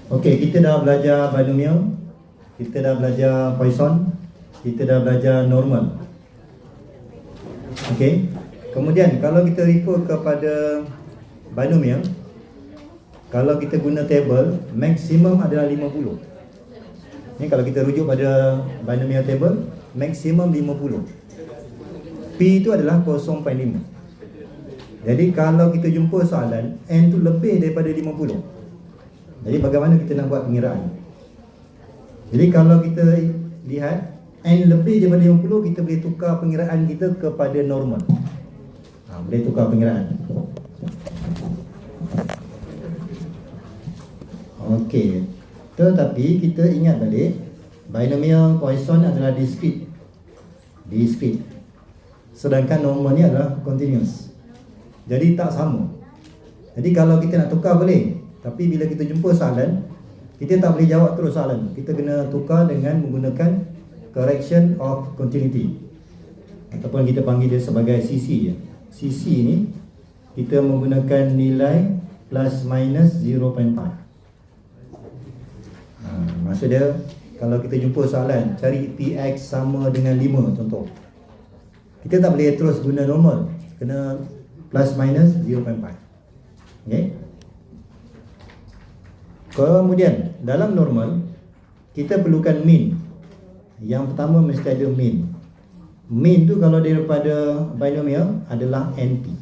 Okey, kita dah belajar binomial, kita dah belajar Poisson, kita dah belajar normal. Okey. Kemudian kalau kita refer kepada binomial, kalau kita guna table, maksimum adalah 50. Ni kalau kita rujuk pada binomial table, maksimum 50. P itu adalah 0.5. Jadi kalau kita jumpa soalan N tu lebih daripada 50, jadi bagaimana kita nak buat pengiraan? Jadi kalau kita lihat N lebih daripada 50, kita boleh tukar pengiraan kita kepada normal. Boleh tukar pengiraan. Okey. Tetapi kita ingat balik, binomial Poisson adalah discrete. Sedangkan normal ni adalah continuous. Jadi tak sama. Jadi kalau kita nak tukar boleh, tapi bila kita jumpa soalan, kita tak boleh jawab terus soalan. Kita kena tukar dengan menggunakan correction of continuity, ataupun kita panggil dia sebagai CC. CC ni kita menggunakan nilai plus minus 0.5. Maksud dia, kalau kita jumpa soalan cari Px sama dengan 5 contoh, kita tak boleh terus guna normal, kena plus minus 0.5. Okay. Kemudian dalam normal kita perlukan mean. Yang pertama mesti ada mean. Mean tu kalau daripada binomial adalah NP.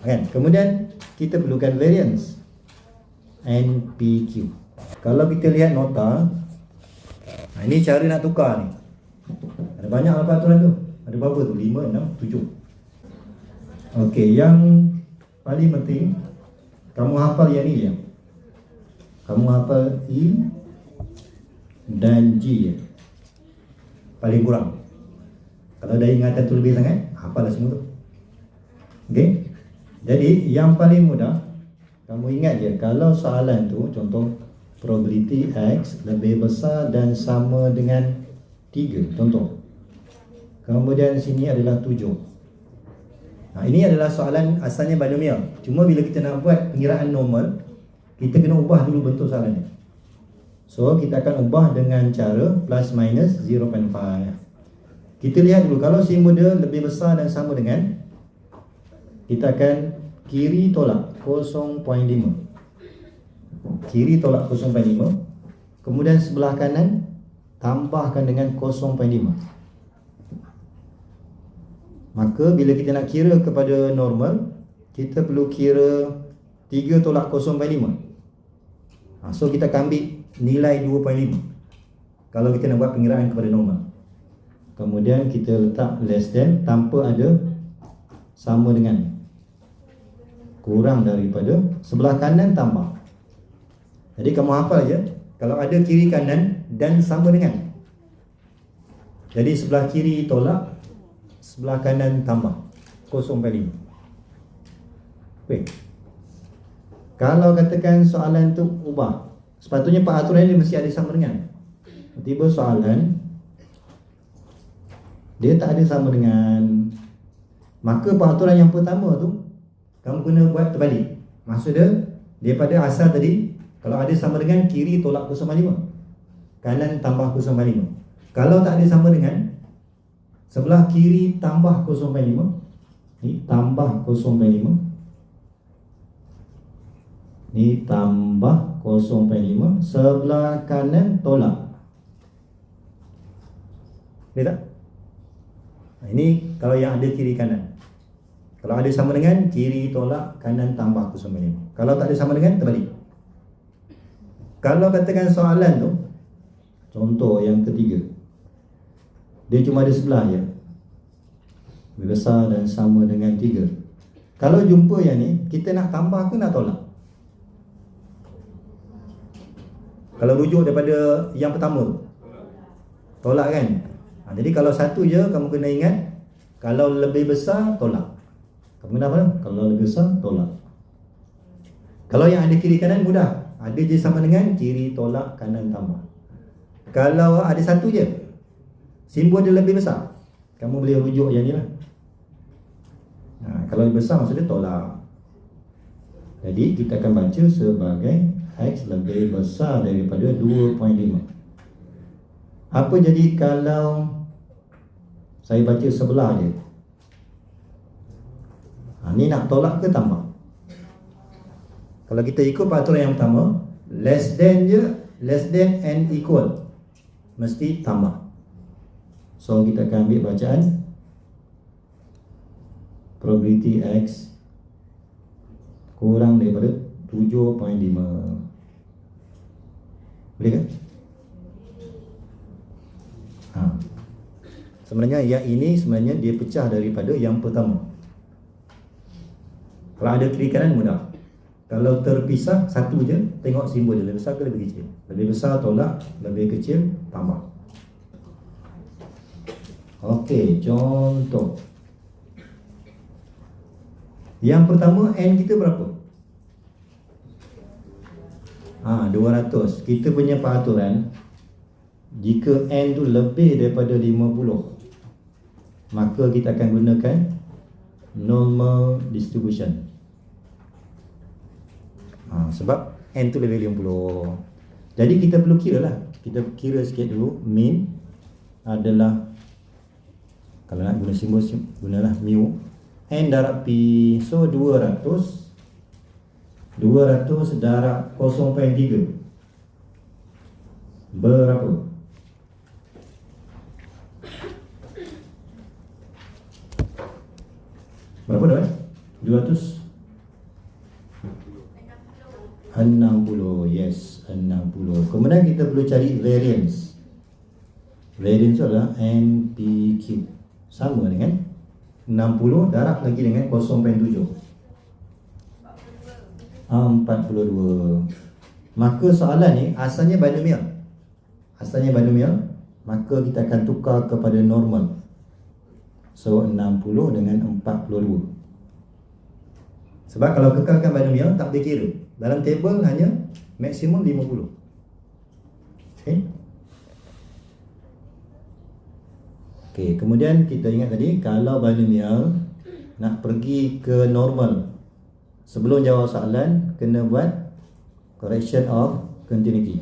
Kan? Kemudian kita perlukan variance, NPQ. Kalau kita lihat nota, ini cara nak tukar ni. Ada banyak apa aturan tu. Ada berapa tu? 5, 6, 7. Okey, yang paling penting kamu hafal yang ni je. Kamu hafal E dan G paling kurang. Kalau dah ingatan tu lebih sangat, hafal dah semua tu. Okey. Jadi yang paling mudah, kamu ingat je, kalau soalan tu contoh probability X lebih besar dan sama dengan 3 contoh. Kemudian sini adalah 7. Ini adalah soalan asalnya binomial. Cuma bila kita nak buat pengiraan normal, kita kena ubah dulu bentuk soalannya. So kita akan ubah dengan cara plus minus 0.5. Kita lihat dulu, kalau simbol dia lebih besar dan sama dengan, kita akan kiri tolak 0.5. Kiri tolak 0.5. Kemudian sebelah kanan tambahkan dengan 0.5. Maka bila kita nak kira kepada normal, kita perlu kira 3 tolak 0.5. So kita akan ambil nilai 2.5 kalau kita nak buat pengiraan kepada normal. Kemudian kita letak less than tanpa ada sama dengan, kurang daripada, sebelah kanan tambah. Jadi kamu hafal je, kalau ada kiri kanan dan sama dengan, jadi sebelah kiri tolak, sebelah kanan tambah 0.5. Baik. Kalau katakan soalan tu ubah, sepatutnya peraturan ni mesti ada sama dengan. Tiba soalan dia tak ada sama dengan, maka peraturan yang pertama tu kamu kena buat terbalik. Maksud dia, daripada asal tadi, kalau ada sama dengan, kiri tolak 0.5, kanan tambah 0.5. Kalau tak ada sama dengan, sebelah kiri tambah 0.5, ni tambah 0.5, ni tambah 0.5, sebelah kanan tolak. Boleh tak? Ini kalau yang ada kiri kanan. Kalau ada sama dengan, kiri tolak, kanan tambah 0.5. Kalau tak ada sama dengan, terbalik. Kalau katakan soalan tu, contoh yang ketiga, dia cuma ada sebelah je, lebih besar dan sama dengan 3. Kalau jumpa yang ni, kita nak tambah ke nak tolak? Kalau rujuk daripada yang pertama, tolak kan? Jadi kalau satu je, kamu kena ingat, kalau lebih besar, tolak. Kamu kena apa? Kalau lebih besar, tolak. Kalau yang ada kiri kanan, mudah. Ada je sama dengan, kiri tolak, kanan tambah. Kalau ada satu je, simbol dia lebih besar, kamu boleh rujuk yang ni lah. Kalau lebih besar maksudnya tolak. Jadi kita akan baca sebagai X lebih besar daripada 2.5. Apa jadi kalau saya baca sebelah je? Ni nak tolak ke tambah? Kalau kita ikut peraturan yang pertama, less than je, less than and equal, mesti tambah. So kita akan ambil bacaan probability X kurang daripada 7.5. Boleh kan? Sebenarnya yang ini sebenarnya dia pecah daripada yang pertama. Kalau ada kiri kanan mudah. Kalau terpisah satu je, tengok simbol dia lebih besar ke lebih kecil. Lebih besar tolak, lebih kecil tambah. Okey, contoh. Yang pertama N kita berapa? 200. Kita punya peraturan, jika N tu lebih daripada 50, maka kita akan gunakan normal distribution. Sebab N tu lebih 50. Jadi kita perlu kira lah. Kita kira sikit dulu. Min adalah, kalau nak guna simbol, gunalah mu. N darab P. So 200 darab 0.3 berapa? Berapa dah? 260. Yes, 60. Kemudian kita perlu cari variance. Variance adalah NPQ, sama dengan 60 darab lagi dengan 0.7, 42. Maka soalan ni asalnya binomial. Maka kita akan tukar kepada normal. So 60 dengan 42. Sebab kalau kekalkan binomial tak boleh kira. Dalam table hanya maksimum 50. Okey, kemudian kita ingat tadi, kalau binomial nak pergi ke normal, sebelum jawab soalan kena buat correction of continuity.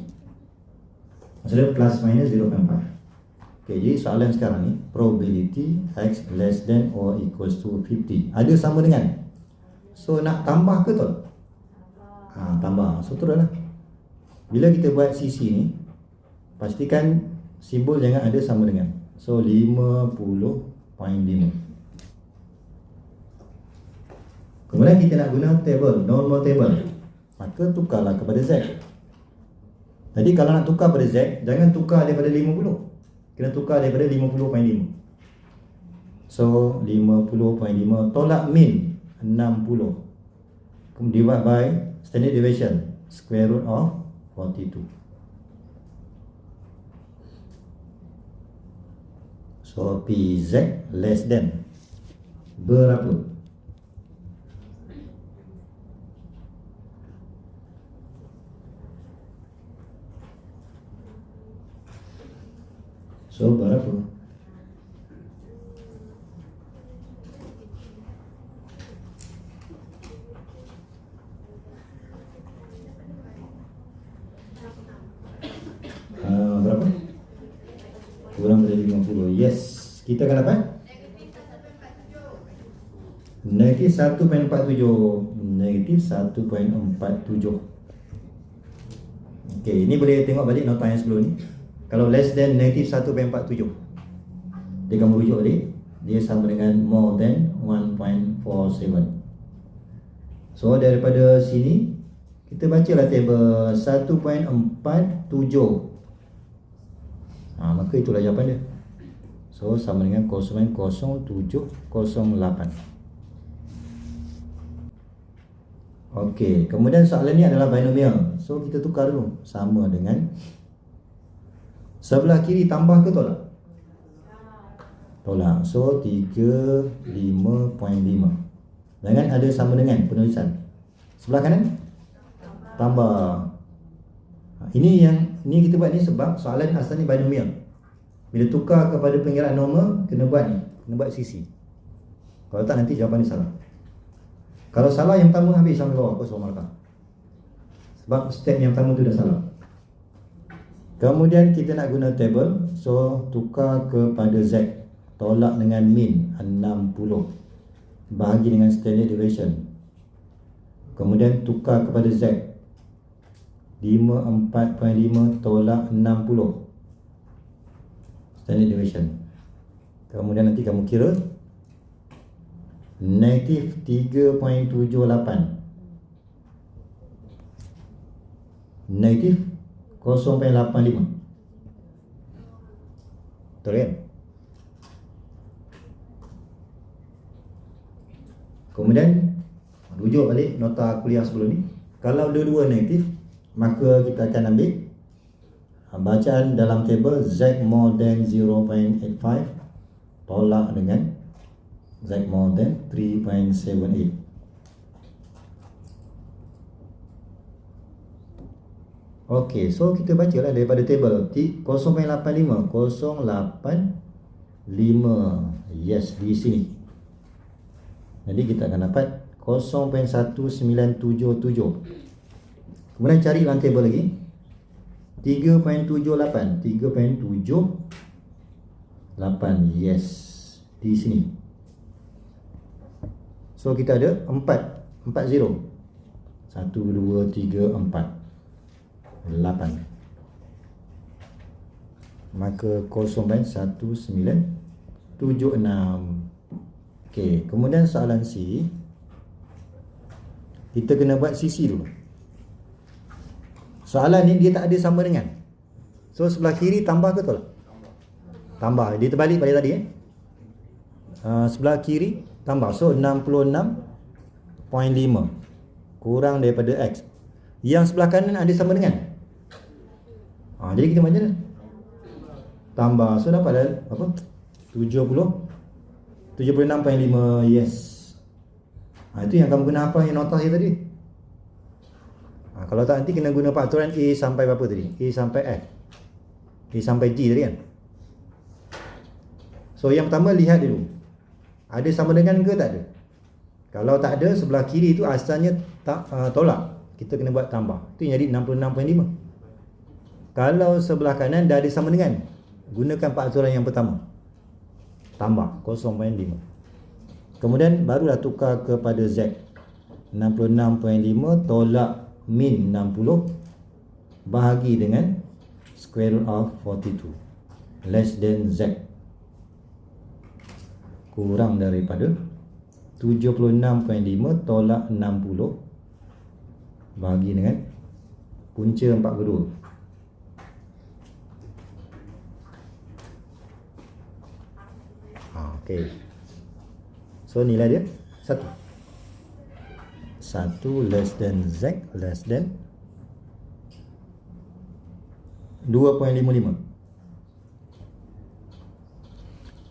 Maksudnya plus minus 0.5. Okey, jadi soalan sekarang ni, probability X less than or equals to 50 ada sama dengan. So nak tambah ke tolak? Tambah. So teruslah. Bila kita buat CC ni, pastikan simbol jangan ada sama dengan. So 50.5. Kemudian kita nak guna table, normal table, maka tukarlah kepada Z. Jadi kalau nak tukar pada Z, jangan tukar daripada 50, kena tukar daripada 50.5. So 50.5 tolak min 60, kemudian divide by standard deviation, square root of 42. So PZ less than berapa? So berapa? Berapa? Kurang dari 50. Yes, kita akan dapat negatif 1.47. Okey, ini boleh tengok balik nota yang sebelum ni. Kalau less than negatif 1.47, dia akan merujuk balik, dia sama dengan more than 1.47. So daripada sini kita bacalah table 1.47. Maka itulah jawapan dia. So sama dengan 0.0708. Okey, kemudian soalan ni adalah binomial. So kita tukar dulu, sama dengan sebelah kiri tambah ke tolak? Tolak. So 35.5. Jangan ada sama dengan penulisan. Sebelah kanan tambah. Ini kita buat ni sebab soalan asalnya binomial. Bila tukar kepada pengiraan normal, kena buat ni, kena buat CC. Kalau tak nanti jawapan ni salah. Kalau salah yang pertama habis sampai bawah kosong markah. Sebab step yang pertama tu dah salah. Kemudian kita nak guna table, so tukar kepada Z, tolak dengan min 60 bahagi dengan standard deviation. Kemudian tukar kepada Z, 54.5 tolak 60 standard deviation. Kemudian nanti kamu kira negatif 3.78 negatif 0.85. Betul kan? Kemudian rujuk balik nota kuliah sebelum ni. Kalau dua-dua negatif, maka kita akan ambil bacaan dalam table Z more than 0.85 tolak dengan Z more than 3.78. Okey, so kita baca lah daripada table 0.85 yes di sini. Jadi kita akan dapat 0.1977. Kemudian cari dalam table lagi 3.78 yes di sini. So kita ada 4 0 1 2 3 4 8, maka 0.1976. Okey, kemudian soalan C, kita kena buat sisi dulu. Soalan ni dia tak ada sama dengan, so sebelah kiri tambah ke tolak? Tambah. Dia terbalik pada tadi sebelah kiri tambah, so 66.5 kurang daripada X. Yang sebelah kanan ada sama dengan, jadi kita macam mana? Tambah, so dapat dah apa? 76.5 yes. Itu yang kamu guna apa yang nota saya tadi. Kalau tak nanti kena guna faktoran A sampai berapa tadi? A sampai F, A sampai G tadi kan. So yang pertama lihat dulu, ada sama dengan ke tak ada. Kalau tak ada, sebelah kiri itu asalnya tak tolak, kita kena buat tambah. Itu yang jadi 66.5. Kalau sebelah kanan dah ada sama dengan, gunakan faktoran yang pertama, tambah 0.5. Kemudian barulah tukar kepada Z, 66.5 tolak min 60 bahagi dengan square root of 42 less than Z, kurang daripada 76.5 tolak 60 bahagi dengan punca 42. Okay. So nilai dia 1 less than Z less than 2.55.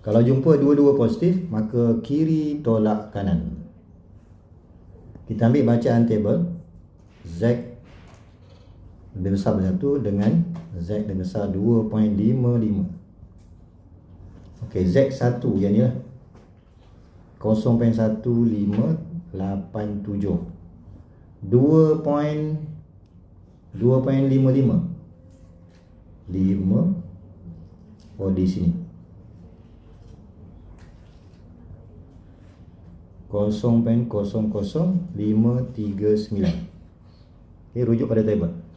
Kalau jumpa dua-dua positif, maka kiri tolak kanan. Kita ambil bacaan table Z lebih besar dari 1 dengan Z lebih besar 2.55. Okey, Z1 yang ni lah 0.1587 2.55 di sini 0.00539. Okey, rujuk pada table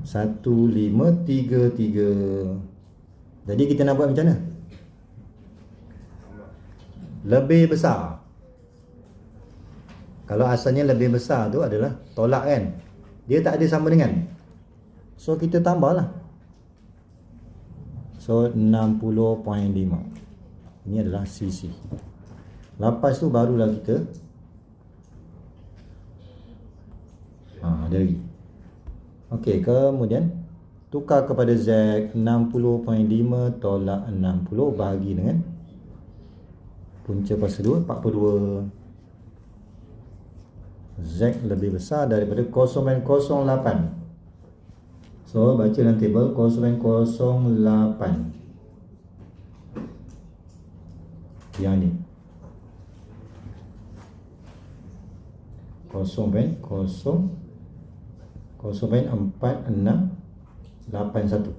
1533. Jadi kita nak buat macam mana? Lebih besar. Kalau asalnya lebih besar tu adalah tolak kan, dia tak ada sama dengan, so kita tambahlah. So 60.5. Ini adalah sisi. Lepas tu barulah kita ada lagi. Okey, kemudian tukar kepada Z, 60.5 tolak 60 bahagi dengan punca pasal 2, 42. Z lebih besar daripada 0.08. So baca dalam table 0.08 yang ni 0.04681.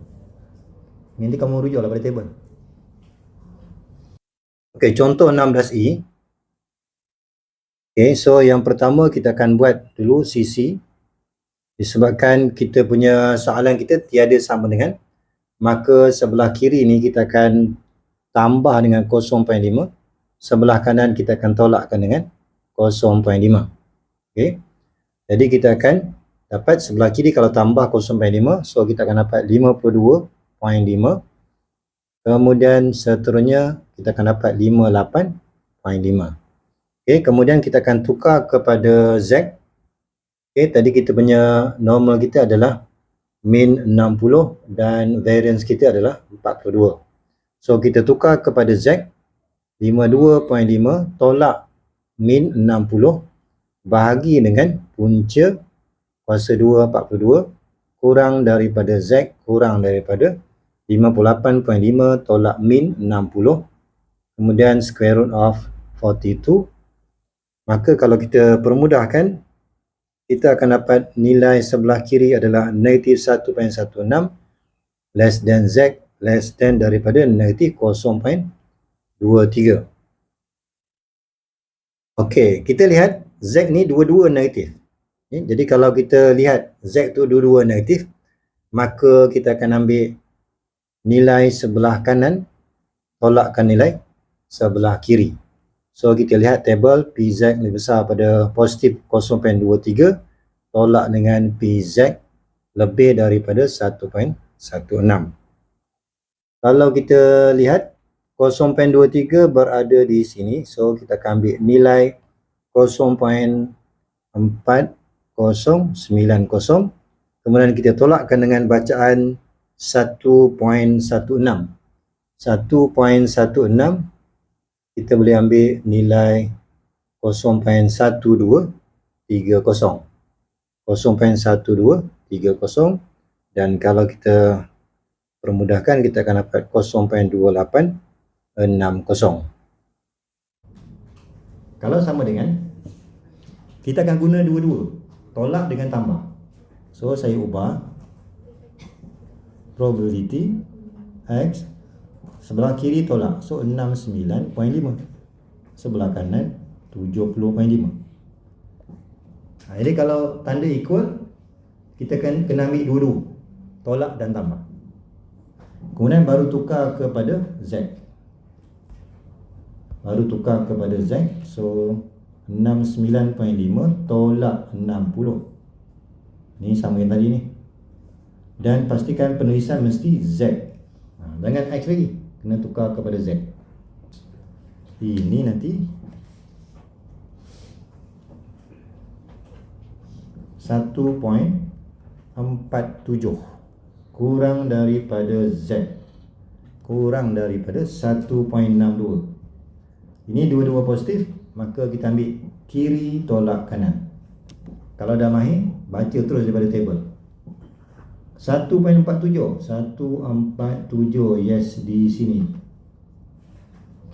Nanti kamu rujuklah pada table. Okey, contoh 16E. Okey, so yang pertama kita akan buat dulu CC. Disebabkan kita punya soalan kita tiada sama dengan, maka sebelah kiri ni kita akan tambah dengan 0.5. Sebelah kanan kita akan tolakkan dengan 0.5. Okey. Jadi kita akan dapat sebelah kiri kalau tambah 0.5, so kita akan dapat 52.5. Kemudian seterusnya kita akan dapat 58.5. Okey, kemudian kita akan tukar kepada Z. Okey, tadi kita punya normal kita adalah min 60 dan variance kita adalah 42. So kita tukar kepada Z, 52.5 tolak min 60 bahagi dengan punca kuasa 2 42 kurang daripada Z kurang daripada 58.5 tolak min 60, kemudian square root of 42. Maka kalau kita permudahkan, kita akan dapat nilai sebelah kiri adalah negatif 1.16 less than Z less than daripada negatif 0.23. Okey, kita lihat Z ni dua-dua negatif. Jadi kalau kita lihat Z tu dua-dua negatif, maka kita akan ambil nilai sebelah kanan tolakkan nilai sebelah kiri. So kita lihat table PZ lebih besar pada positif 0.23 tolak dengan PZ lebih daripada 1.16. Kalau kita lihat 0.23 berada di sini, so kita akan ambil nilai 0.4090, kemudian kita tolakkan dengan bacaan 1.16. 1.16 kita boleh ambil nilai 0.1230. 0.1230, dan kalau kita permudahkan kita akan dapat 0.2860. Kalau sama dengan, kita akan guna dua-dua, tolak dengan tambah. So saya ubah probability X, sebelah kiri tolak, so 69.5, sebelah kanan 70.5. Jadi kalau tanda equal, kita akan kena ambil dua-dua, tolak dan tambah. Kemudian baru tukar kepada Z. So 69.5 tolak 60. Ni sama yang tadi ni. Dan pastikan penulisan mesti Z. Jangan X lagi, kena tukar kepada Z. Ini nanti 1.47 kurang daripada Z kurang daripada 1.62. Ini dua-dua positif, maka kita ambil kiri tolak kanan. Kalau dah mahir, baca terus daripada table. 1.47 yes di sini.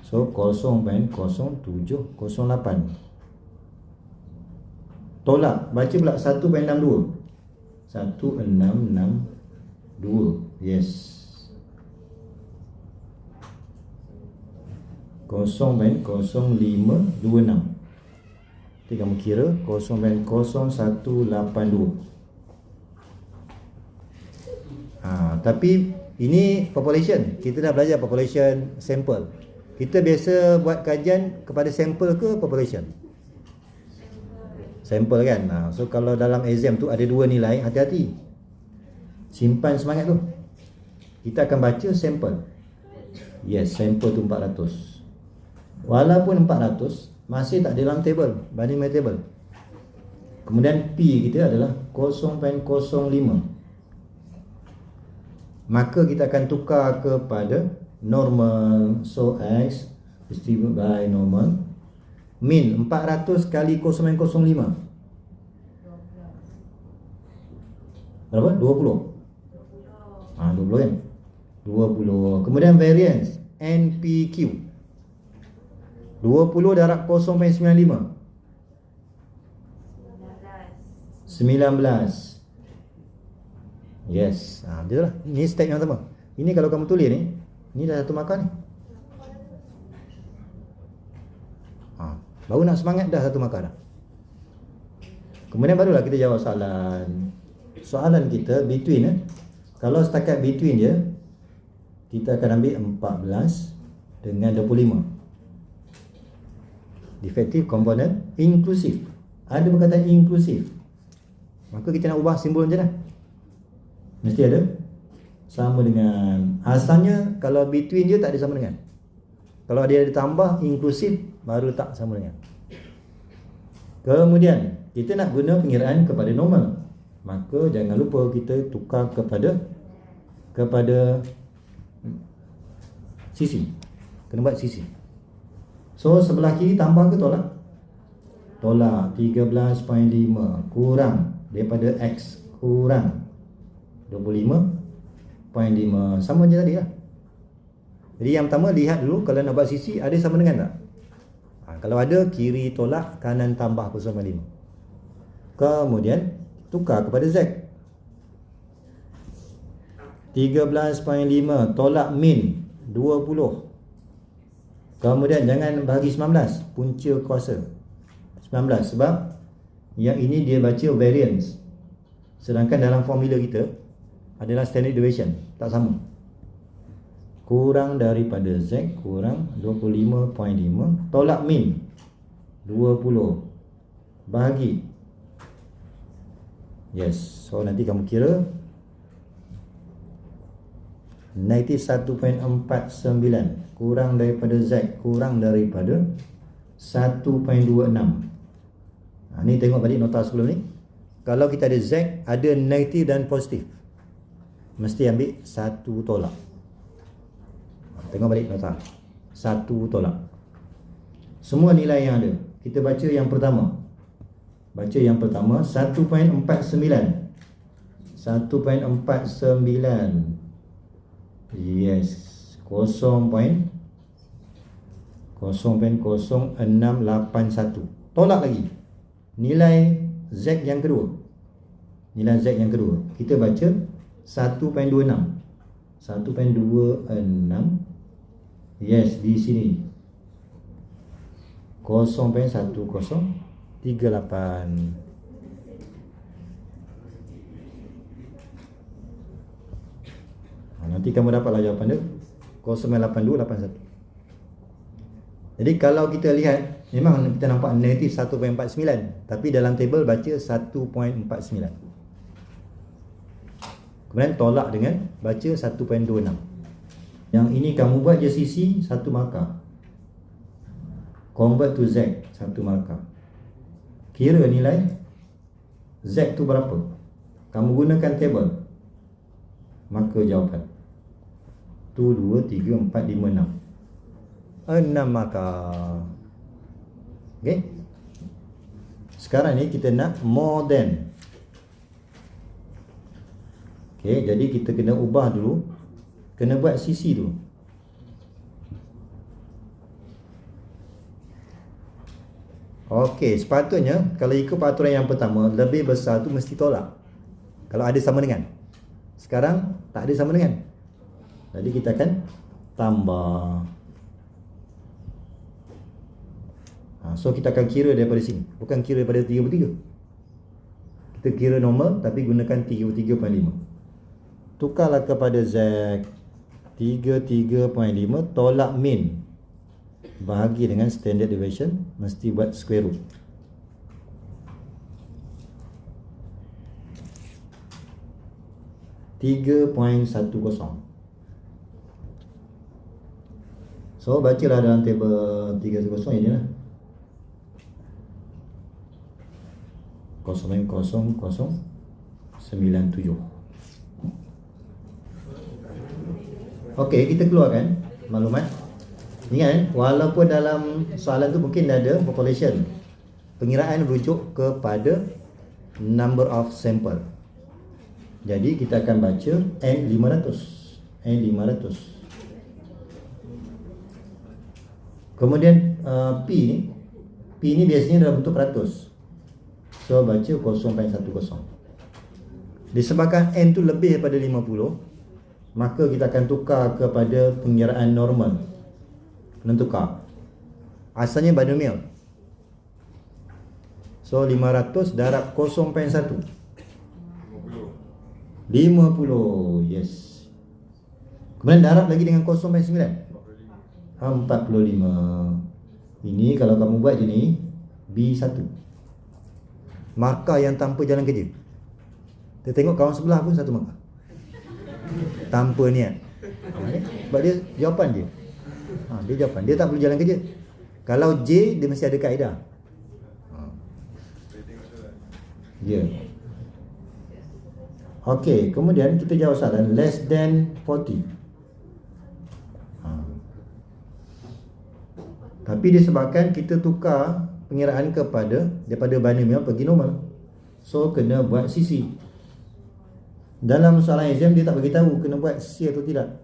So 0.0708. Tolak, baca pula 1.62. 1662 yes. 0.0526. Nanti kamu kira 0.0182. Tapi ini population. Kita dah belajar population sample. Kita biasa buat kajian kepada sampel ke population? Sampel kan. So kalau dalam exam tu ada dua nilai, hati-hati. Simpan semangat tu. Kita akan baca sampel. Yes, sampel tu 400. Walaupun 400 masih tak dalam table, banding my table. Kemudian P kita adalah 0.05. Maka kita akan tukar kepada normal. So X distribute by normal. Min 400 kali 0.05 berapa? 20. 20 kan? 20. Kemudian variance NPQ 20 darab 0.95. 19. Yes, dia lah. Ni step yang pertama. Ini kalau kamu tulis ni dah satu markah ni. Baru nak semangat dah satu markah dah. Kemudian barulah kita jawab soalan. Soalan kita between kalau setakat between je, kita akan ambil 14 dengan 25. Defective component inclusive. Ada perkataan inclusive, maka kita nak ubah simbol je dah. Mesti ada sama dengan. Asalnya kalau between je tak ada sama dengan. Kalau dia ada tambah inclusive, baru tak sama dengan. Kemudian kita nak guna pengiraan kepada normal, maka jangan lupa kita tukar kepada sisi. Kena buat sisi. So sebelah kiri tambah ke tolak? Tolak. 13.5 kurang daripada X kurang 25.5. Sama je tadi lah. Jadi yang pertama lihat dulu kalau nak buat sisi ada sama dengan tak? Kalau ada, kiri tolak, kanan tambah 0.5. Kemudian tukar kepada Z. 13.5 tolak min 20. Kemudian jangan bagi 19, punca kuasa 19, sebab yang ini dia baca variance, sedangkan dalam formula kita adalah standard deviation, tak sama. Kurang daripada Z kurang 25.5 tolak min 20 bahagi. Yes, so nanti kamu kira negatif 1.49 kurang daripada Z kurang daripada 1.26. Ni tengok balik nota sebelum ni. Kalau kita ada Z, ada negatif dan positif, mesti ambil satu tolak. Tengok balik nota. Satu tolak. Semua nilai yang ada, kita baca yang pertama. Baca yang pertama 1.49. 1.49. Yes, 0.0681. Tolak lagi nilai Z yang kedua. Nilai Z yang kedua kita baca 1.26. 1.26. Yes, di sini 0.1038. Nanti kamu dapatlah jawapan dia 0.8281. Jadi kalau kita lihat, memang kita nampak negatif 1.49, tapi dalam table baca 1.49. Kemudian tolak dengan baca 1.26. Yang ini kamu buat je sisi satu markah, convert to Z satu markah. Kira nilai Z tu berapa, kamu gunakan table, maka jawapan 1, 2, 3, 4, 5, 6 markah. Okay. Sekarang ni kita nak more than. Okay, jadi kita kena ubah dulu, kena buat sisi tu. Okey, sepatutnya kalau ikut peraturan yang pertama, lebih besar tu mesti tolak kalau ada sama dengan. Sekarang tak ada sama dengan, jadi kita akan tambah. So kita akan kira daripada sini, bukan kira daripada 33. Kita kira normal tapi gunakan 33.5. Tukarlah kepada Z 33.5 tolak min bahagi dengan standard deviation, mesti buat square root. .10. So bacalah dalam table 30 ini lah. 0.0097. Okey, kita keluarkan maklumat. Ingat, walaupun dalam soalan tu mungkin ada population, pengiraan merujuk kepada number of sample. Jadi kita akan baca N500. Kemudian P ni biasanya dalam bentuk peratus. So baca 0.10. Disebabkan N tu lebih daripada 50, maka kita akan tukar kepada pengiraan normal. Kena tukar. Asalnya binomial. So 500 darab 0.1. 50. Yes. Kemudian darab lagi dengan 0.9. 45. Ini kalau kamu buat je ni B1. Markah yang tanpa jalan kerja. Kita tengok kawan sebelah pun satu markah tanpa niat. Sebab dia jawapan dia. Dia jawapan. Dia tak perlu jalan kerja. Kalau J, dia mesti ada kaedah. Ya. Okey, kemudian kita jawab soalan less than 40. Tapi disebabkan kita tukar pengiraan daripada binomial pergi normal, so kena buat sisi. Dalam soalan exam dia tak beritahu kena buat sisi atau tidak.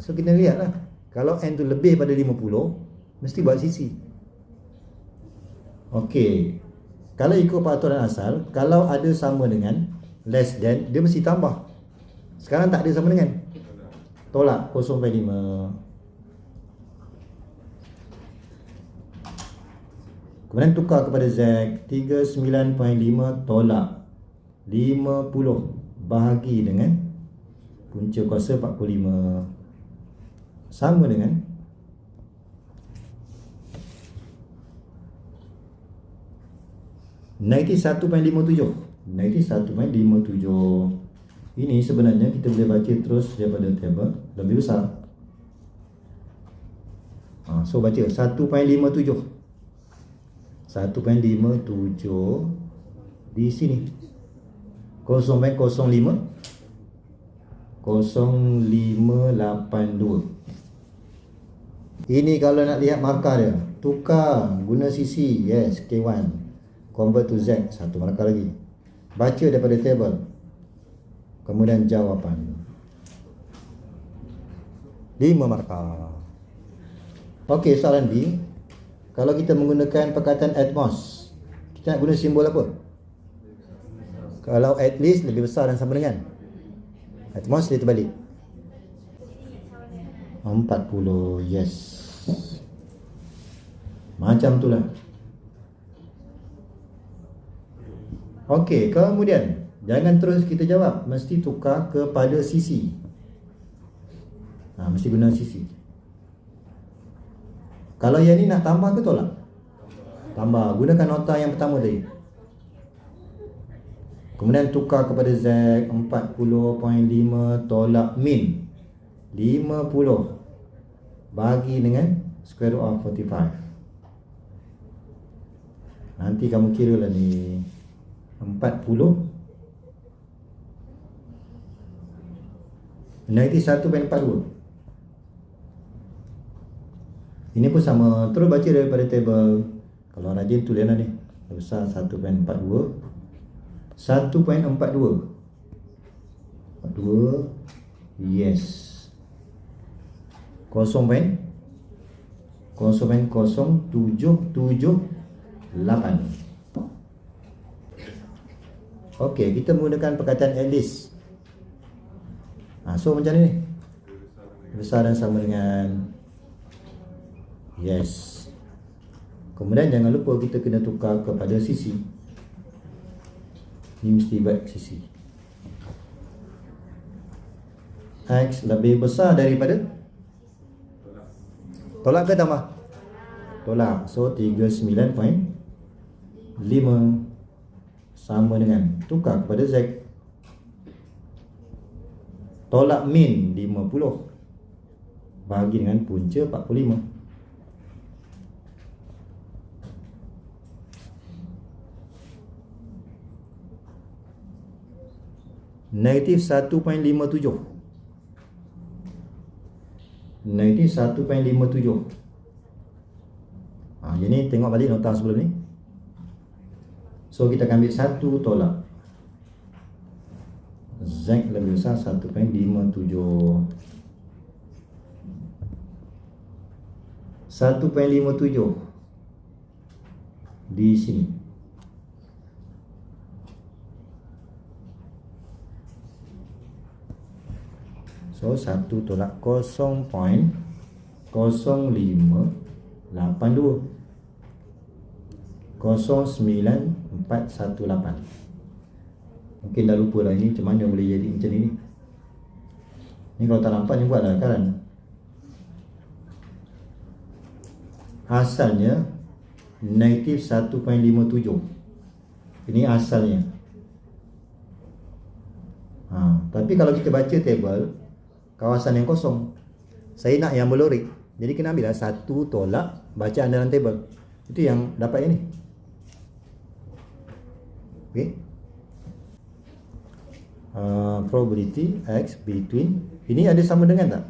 So kita lihatlah. Kalau N tu lebih pada 50, mesti buat sisi. Okey. Kalau ikut peraturan asal, kalau ada sama dengan less than, dia mesti tambah. Sekarang tak ada sama dengan, tolak 0.5. Kemudian tukar kepada Z. 39.5 tolak 50 bahagi dengan punca kuasa 45 sama dengan 91.57. 91.57. Ini sebenarnya kita boleh baca terus daripada tabel lebih besar. So baca 1.57. 1.57 di sini 0.05 0582. Ini kalau nak lihat markah dia, tukar guna sisi. Yes, K1 convert to Z, satu markah lagi. Baca daripada table, kemudian jawapan 5 markah. Okey, soalan B. Kalau kita menggunakan perkataan atmos, kita nak guna simbol apa? Kalau at least lebih besar dan sama dengan atmos, dia terbalik 40. Yes, macam itulah. Okey, kemudian jangan terus kita jawab, mesti tukar kepada sisi. Mesti guna sisi. Kalau yang ni nak tambah ke tolak? Tambah. Gunakan nota yang pertama tadi. Kemudian tukar kepada Z. 40.5 tolak min 50 bagi dengan square root of 45. Nanti kamu kira lah ni 40 nanti 1.42. Ini pun sama. Terus baca daripada table. Kalau rajin tulislah ni. Besar 1.42. 1.42. 42. Yes. 0.0778. Okey, kita menggunakan perkataan at least. So macam ni. Besar dan sama dengan. Yes. Kemudian jangan lupa kita kena tukar kepada sisi. Ini mesti buat sisi. X lebih besar daripada tolak ke tambah? Tolak. So 39.5 sama dengan tukar kepada Z. Tolak min 50 bagi dengan punca 45. Negatif 1.57. Negatif 1.57. Jadi tengok balik nota sebelum ni. So kita akan ambil 1 tolak Z lebih besar 1.57. 1.57 di sini. So 1 tolak 0.0582 09418. Mungkin dah lupa lah ini macam mana boleh jadi macam ni. Ni kalau tak nampak ni buatlah kan. Asalnya negatif 1.57. Ini asalnya. Tapi kalau kita baca table kawasan yang kosong, saya nak yang melorik. Jadi kena ambil 1 tolak bacaan dalam table. Itu yang dapat yang ni. Okay. Probability X between, ini ada sama dengan tak?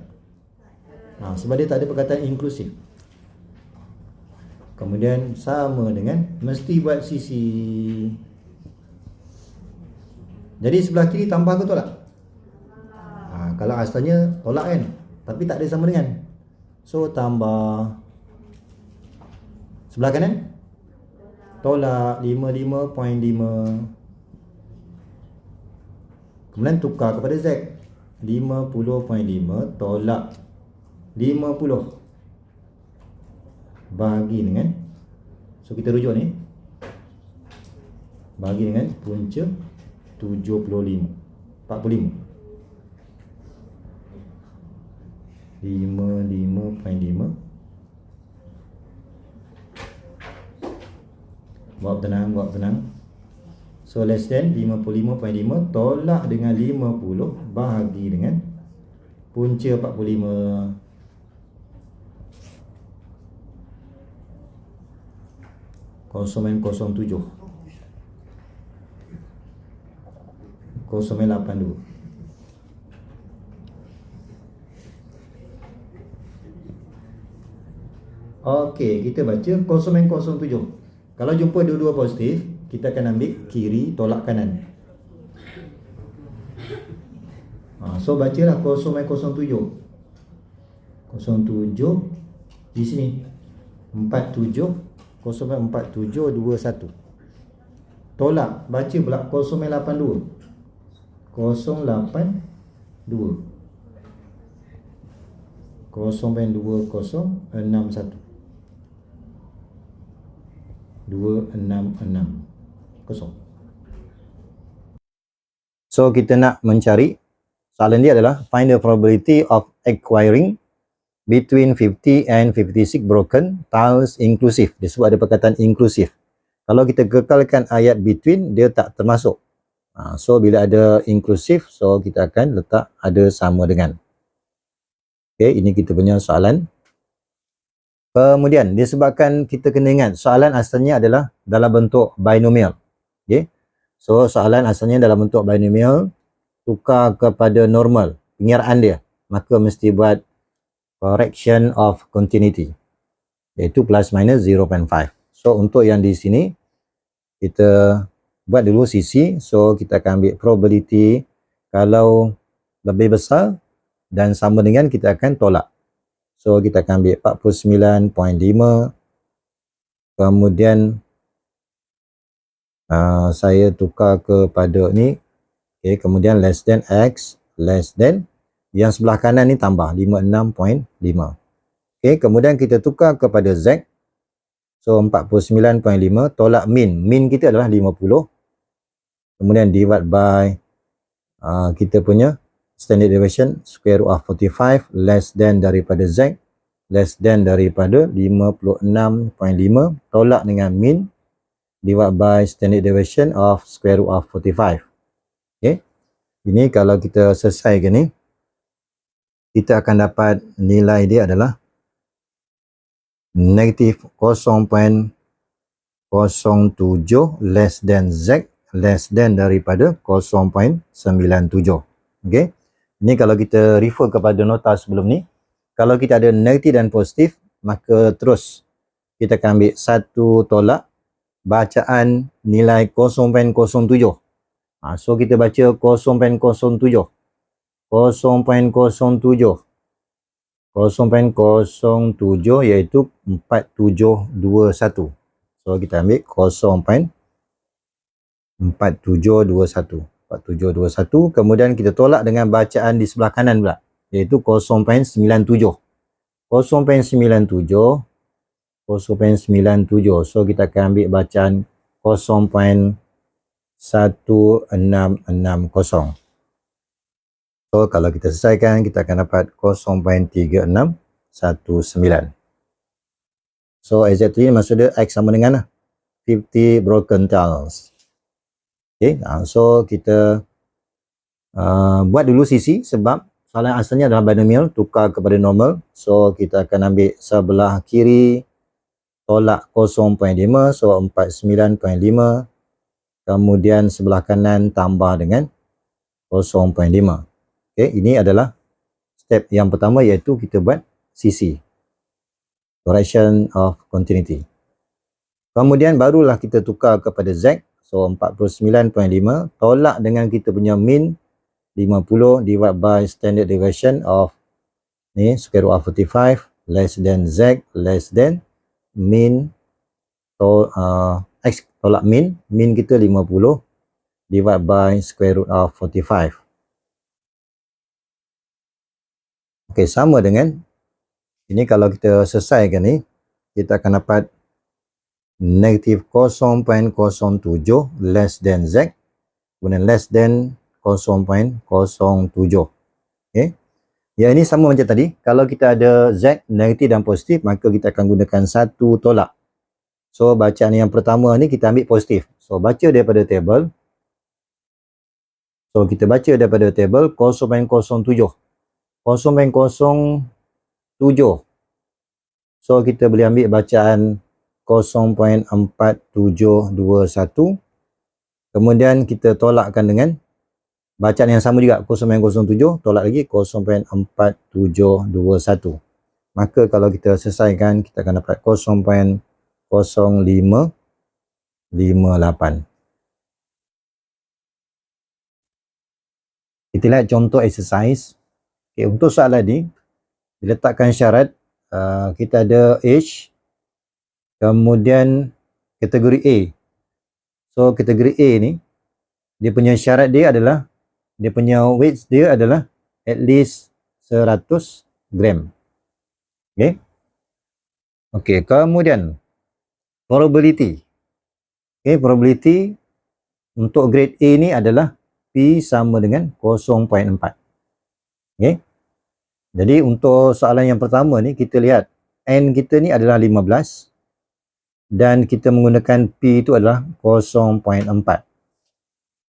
Sebab dia tak ada perkataan inklusif. Kemudian sama dengan, mesti buat sisi. Jadi sebelah kiri tambah ke tolak? Kalau asalnya tolak kan, tapi tak ada sama dengan, so tambah. Sebelah kanan tolak 55.5. Kemudian tukar kepada Z, 50.5 tolak 50 bagi dengan, so kita rujuk ni, bagi dengan punca 45 45 55.5. Buat tenang. So less than 55.5 tolak dengan 50 bahagi dengan punca 45. 0.07 0.82. Okey, kita baca 0.07. Kalau jumpa dua-dua positif, kita akan ambil kiri tolak kanan. So bacalah 0.07 di sini 47 0.4721. Tolak, baca pula 0.82 0.82 0.2061 2660. So kita nak mencari, soalan dia adalah find the probability of acquiring between 50 and 56 broken tiles inclusive. Dia sebut ada perkataan inklusif. Kalau kita kekalkan ayat between, dia tak termasuk. So bila ada inklusif, so kita akan letak ada sama dengan. Okay, ini kita punya soalan. Kemudian disebabkan kita kena ingat soalan asalnya adalah dalam bentuk binomial. Okay. So soalan asalnya dalam bentuk binomial, tukar kepada normal pengiraan dia, maka mesti buat correction of continuity, iaitu plus minus 0.5. So untuk yang di sini kita buat dulu sisi. So kita akan ambil probability, kalau lebih besar dan sama dengan, kita akan tolak. So kita akan ambil 49.5. Kemudian saya tukar kepada ni. Okay, kemudian less than X, less than, yang sebelah kanan ni tambah 56.5. Okay, kemudian kita tukar kepada Z. So 49.5 tolak min. Min kita adalah 50. Kemudian divide by kita punya standard deviation square root of 45 less than daripada Z, less than daripada 56.5 tolak dengan min divide by standard deviation of square root of 45. Okay. Ini kalau kita selesaikan ni, kita akan dapat nilai dia adalah negatif 0.07 less than Z, less than daripada 0.97. Okay. Ini kalau kita refer kepada nota sebelum ni, kalau kita ada negatif dan positif, maka terus kita akan ambil satu tolak bacaan nilai 0.07. So kita baca 0.07 iaitu 4721. So kita ambil 0.4721. 4721, kemudian kita tolak dengan bacaan di sebelah kanan pula, iaitu 0.97. 0.97. So kita akan ambil bacaan 0.1660. So kalau kita selesaikan, kita akan dapat 0.3619. So exactly maksud dia X sama dengan 50 broken tiles. Okay, so kita buat dulu sisi, sebab soalan asalnya adalah binomial, tukar kepada normal. So kita akan ambil sebelah kiri tolak 0.5, so 49.5. Kemudian sebelah kanan tambah dengan 0.5. Okay, ini adalah step yang pertama, iaitu kita buat sisi, direction of continuity. Kemudian barulah kita tukar kepada Z, so 49.5 tolak dengan kita punya min 50 divide by standard deviation of ni square root of 45 less than Z less than min X tolak min kita 50 divide by square root of 45. Okey, sama dengan ini. Kalau kita selesaikan ni, kita akan dapat negatif 0.07 less than Z kemudian less than 0.07. Okey. Ya, ini sama macam tadi. Kalau kita ada Z negatif dan positif, maka kita akan gunakan satu tolak. So bacaan yang pertama ni kita ambil positif. So baca daripada table. So kita baca daripada table 0.07. 0.07. So kita boleh ambil bacaan 0.4721. Kemudian kita tolakkan dengan bacaan yang sama juga 0.07, tolak lagi 0.4721. Maka kalau kita selesaikan, kita akan dapat 0.0558. Kita lihat contoh exercise. Okay, untuk soalan ini diletakkan syarat kita ada age, kemudian kategori A. So kategori A ni dia punya syarat dia adalah, dia punya weight dia adalah at least 100 gram. Okay. Okay, kemudian probability. Okay, probability untuk grade A ni adalah P sama dengan 0.4. Okay. Jadi untuk soalan yang pertama ni, kita lihat N kita ni adalah 15 dan kita menggunakan P itu adalah 0.4.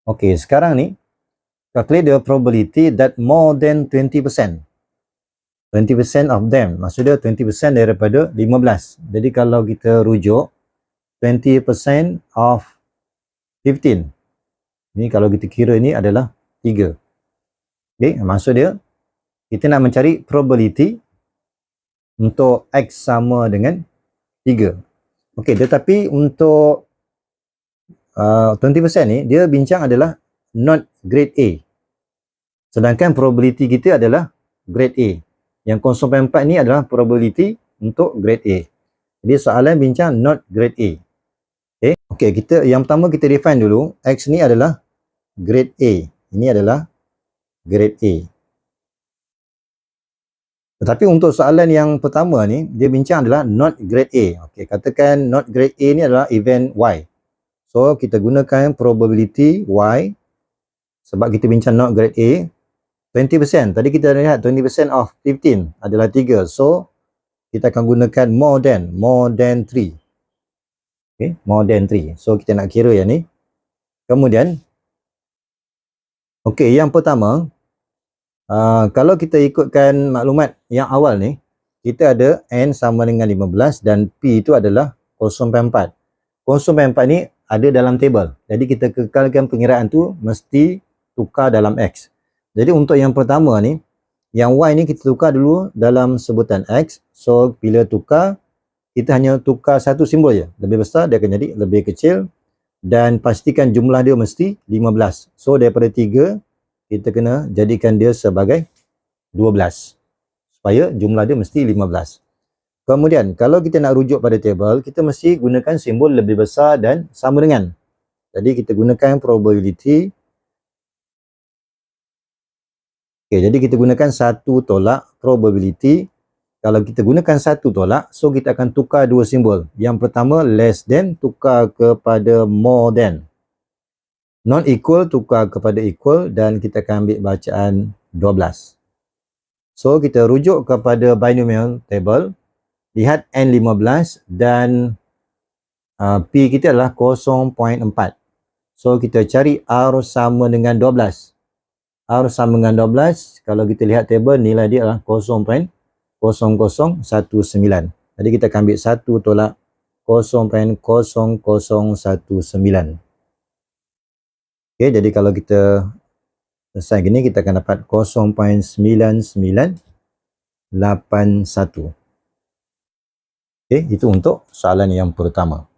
Okey, sekarang ni calculate the probability that more than 20% of them, maksudnya 20% daripada 15. Jadi kalau kita rujuk 20% of 15, ni kalau kita kira ni adalah 3. Okey, maksud dia kita nak mencari probability untuk X sama dengan 3. Okey, tetapi untuk 20% ni, dia bincang adalah not grade A. Sedangkan probability kita adalah grade A. Yang 0.4 ni adalah probability untuk grade A. Jadi soalan bincang not grade A. Okey, kita yang pertama kita define dulu. X ni adalah grade A. Ini adalah grade A. Tetapi untuk soalan yang pertama ni, dia bincang adalah not grade A. Okey, katakan not grade A ni adalah event Y. So, kita gunakan probability Y. Sebab kita bincang not grade A. 20%. Tadi kita lihat 20% of 15 adalah 3. So, kita akan gunakan more than 3. Okay, more than 3. So, kita nak kira yang ni. Kemudian, okey, yang pertama, kalau kita ikutkan maklumat yang awal ni, kita ada N sama dengan 15 dan P itu adalah 0.4. 0.4 ni ada dalam table. Jadi kita kekalkan pengiraan tu mesti tukar dalam X. Jadi untuk yang pertama ni, yang Y ni kita tukar dulu dalam sebutan X. So bila tukar, kita hanya tukar satu simbol je. Lebih besar dia akan jadi lebih kecil. Dan pastikan jumlah dia mesti 15. So daripada 3, kita kena jadikan dia sebagai 12 supaya jumlah dia mesti 15. Kemudian kalau kita nak rujuk pada table, kita mesti gunakan simbol lebih besar dan sama dengan. Jadi kita gunakan probability. Okey, jadi kita gunakan satu tolak probability. Kalau kita gunakan satu tolak, so kita akan tukar dua simbol. Yang pertama less than tukar kepada more than. Non equal tukar kepada equal dan kita akan ambil bacaan 12. So kita rujuk kepada binomial table. Lihat N15 dan P kita adalah 0.4. So kita cari R sama dengan 12. R sama dengan 12. Kalau kita lihat table, nilai dia adalah 0.0019. Jadi kita akan ambil 1 tolak 0.0019. Okay, jadi kalau kita selesai gini, kita akan dapat 0.9981. Okay, itu untuk soalan yang pertama.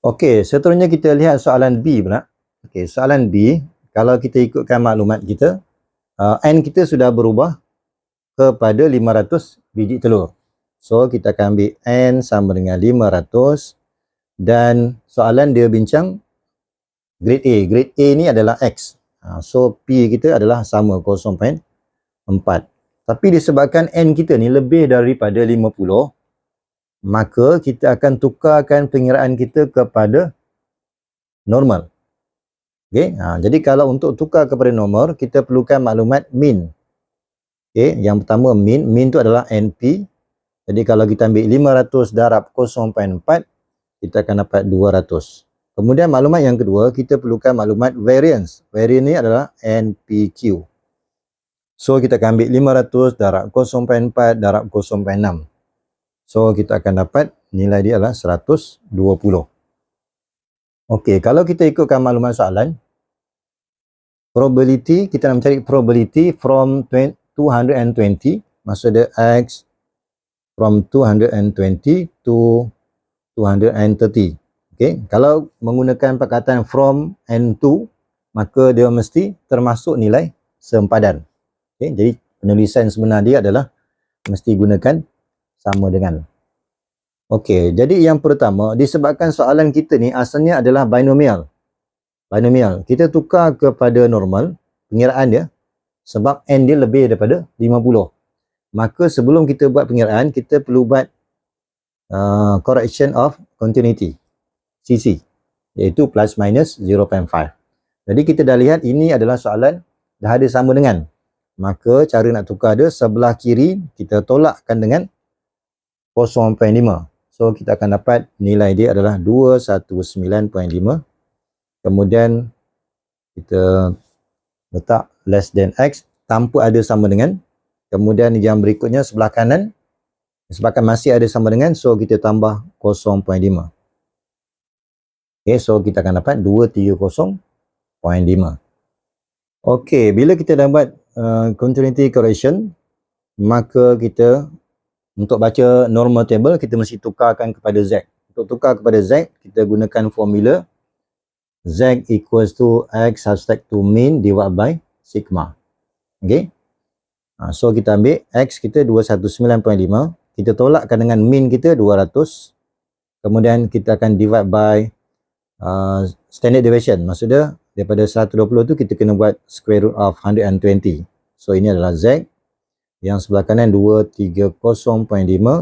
Okey, seterusnya kita lihat soalan B pula. Okey, soalan B, kalau kita ikutkan maklumat kita, N kita sudah berubah kepada 500 biji telur. So, kita akan ambil N sama dengan 500 dan soalan dia bincang grade A. Grade A ni adalah X. So, P kita adalah sama 0.4. Tapi disebabkan N kita ni lebih daripada 50, maka kita akan tukarkan pengiraan kita kepada normal. Okay? Jadi kalau untuk tukar kepada normal, kita perlukan maklumat mean. Okay? Yang pertama mean. Mean tu adalah NP. Jadi kalau kita ambil 500 darab 0.4, kita akan dapat 200. Kemudian maklumat yang kedua, kita perlukan maklumat variance. Variance ni adalah NPQ. So kita akan ambil 500 darab 0.4 darab 0.6. So, kita akan dapat nilai dia adalah 120. Okey, kalau kita ikutkan maklumat soalan, probability, kita nak mencari probability from 220, maksud dia X from 220 to 230. Okey, kalau menggunakan perkataan from and to, maka dia mesti termasuk nilai sempadan. Okey, jadi penulisan sebenar dia adalah mesti gunakan sama dengan. Okey, jadi yang pertama, disebabkan soalan kita ni asalnya adalah binomial. Binomial, kita tukar kepada normal, pengiraan dia, sebab N dia lebih daripada 50. Maka sebelum kita buat pengiraan, kita perlu buat correction of continuity, CC, iaitu plus minus 0.5. Jadi kita dah lihat ini adalah soalan dah ada sama dengan. Maka cara nak tukar dia, sebelah kiri kita tolakkan dengan 0.5. So kita akan dapat nilai dia adalah 219.5. Kemudian kita letak less than X tanpa ada sama dengan. Kemudian yang berikutnya sebelah kanan, sebabkan masih ada sama dengan, so kita tambah 0.5. Okay, so kita akan dapat 230.5. Okay, bila kita dah buat continuity correction, maka kita untuk baca normal table, kita mesti tukarkan kepada Z. Untuk tukar kepada Z, kita gunakan formula Z equals to X subtract to mean divided by sigma. Okay. So kita ambil X kita 219.5. Kita tolakkan dengan mean kita 200. Kemudian kita akan divide by standard deviation. Maksudnya daripada 120 tu kita kena buat square root of 120. So ini adalah Z. Yang sebelah kanan 230.5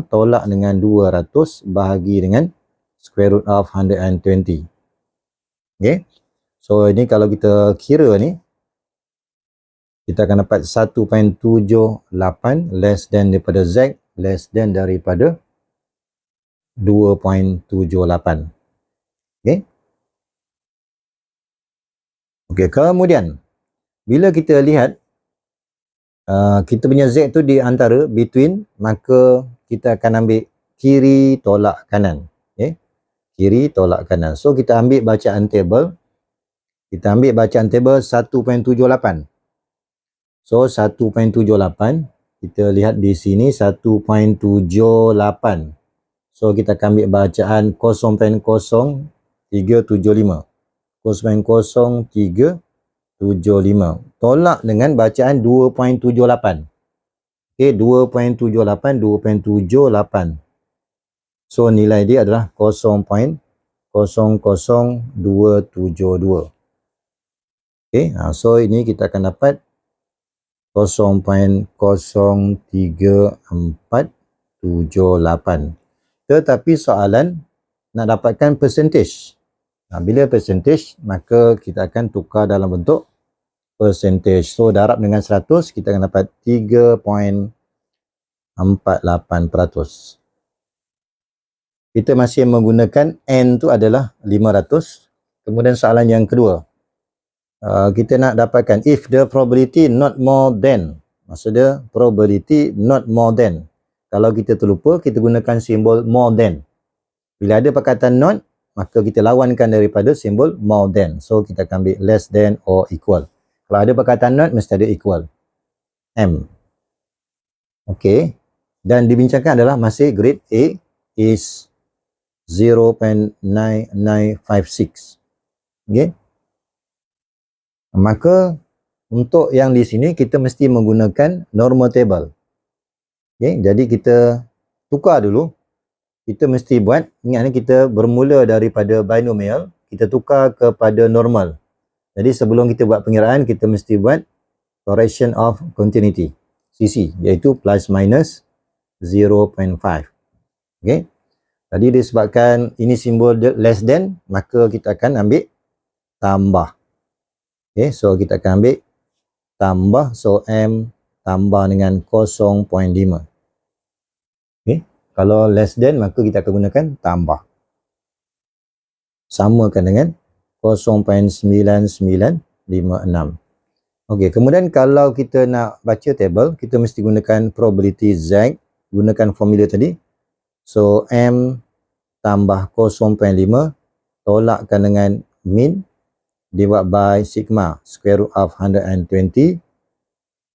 tolak dengan 200 bahagi dengan square root of 120. Okay. So ini kalau kita kira ni, kita akan dapat 1.78 less than daripada Z, less than daripada 2.78. Okay. Okay, kemudian bila kita lihat kita punya Z tu di antara between, maka kita akan ambil kiri tolak kanan. Okay. Kiri tolak kanan. So kita ambil bacaan table. Kita ambil bacaan table 1.78. So 1.78, kita lihat di sini 1.78. So kita akan ambil bacaan 0.0375. 0.0375 tolak dengan bacaan 2.78. Okey, 2.78, 2.78. So nilai dia adalah 0.00272. Okay, so ini kita akan dapat 0.03478. Tetapi soalan nak dapatkan percentage. Bila percentage, maka kita akan tukar dalam bentuk percentage. So darab dengan 100, kita akan dapat 3.48%. Kita masih menggunakan N tu adalah 500. Kemudian soalan yang kedua, kita nak dapatkan if the probability not more than. Maksudnya probability not more than. Kalau kita terlupa, kita gunakan simbol more than. Bila ada perkataan not, maka kita lawankan daripada simbol more than. So kita akan ambil less than or equal. Kalau ada perkataan not, mesti ada equal. M. Okay. Dan dibincangkan adalah masih grade A is 0.9956. Okay. Maka untuk yang di sini kita mesti menggunakan normal table. Okay. Jadi kita tukar dulu. Kita mesti buat, ingat ni kita bermula daripada binomial, kita tukar kepada normal. Jadi sebelum kita buat pengiraan, kita mesti buat correction of continuity, CC, iaitu plus minus 0.5. Okay. Tadi disebabkan ini simbol less than, maka kita akan ambil tambah. Okay, so kita akan ambil tambah, so M tambah dengan 0.5. Okay. Kalau less than, maka kita akan gunakan tambah. Samakan dengan 0.9956. Okey, kemudian kalau kita nak baca table, kita mesti gunakan probability Z, gunakan formula tadi. So M tambah 0.5 tolakkan dengan min divided by sigma square root of 120.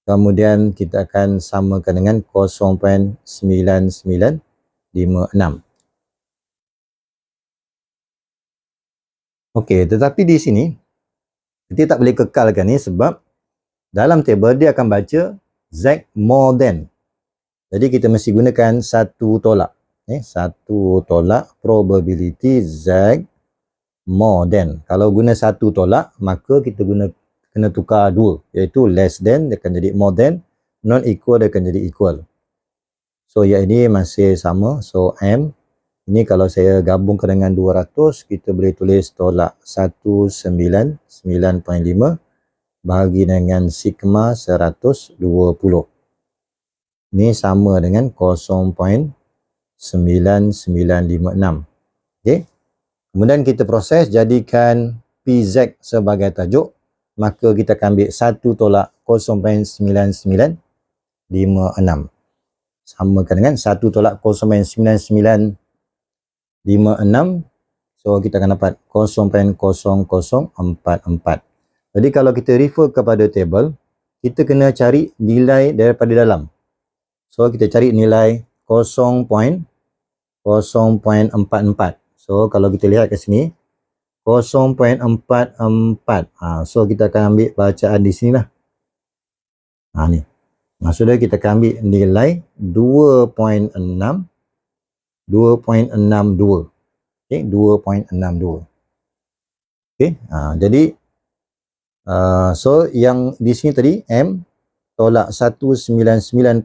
Kemudian kita akan samakan dengan 0.9956. Okey, tetapi di sini kita tak boleh kekalkan ni sebab dalam table dia akan baca Z more than. Jadi kita mesti gunakan satu tolak. Satu tolak probability Z more than. Kalau guna satu tolak, maka kita kena tukar dua, iaitu less than dia akan jadi more than, non equal dia akan jadi equal. So yang ini masih sama. So M ini kalau saya gabungkan dengan 200, kita boleh tulis tolak 199.5 bahagi dengan sigma 120. Ini sama dengan 0.9956. Okey. Kemudian kita proses, jadikan PZ sebagai tajuk, maka kita akan ambil 1 tolak 0.9956. Samakan dengan 1 tolak 0.9956. So kita akan dapat 0.0044. Jadi kalau kita refer kepada table, kita kena cari nilai daripada dalam. So kita cari nilai 0.044. So kalau kita lihat ke sini 0.44. So kita akan ambil bacaan di sini lah. Ni. Maksudnya kita akan ambil nilai 2.62. Okay, 2.62. Okay, jadi so yang di sini tadi M tolak 199.5,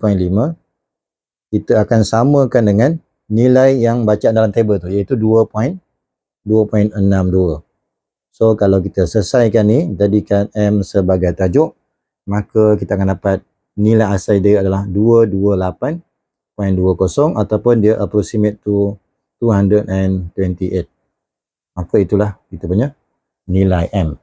kita akan samakan dengan nilai yang bacaan dalam table tu, iaitu 2.62. So kalau kita selesaikan ni, jadikan M sebagai tajuk, maka kita akan dapat nilai asal dia adalah 228.20 ataupun dia approximate to 228. Maka itulah kita punya nilai M.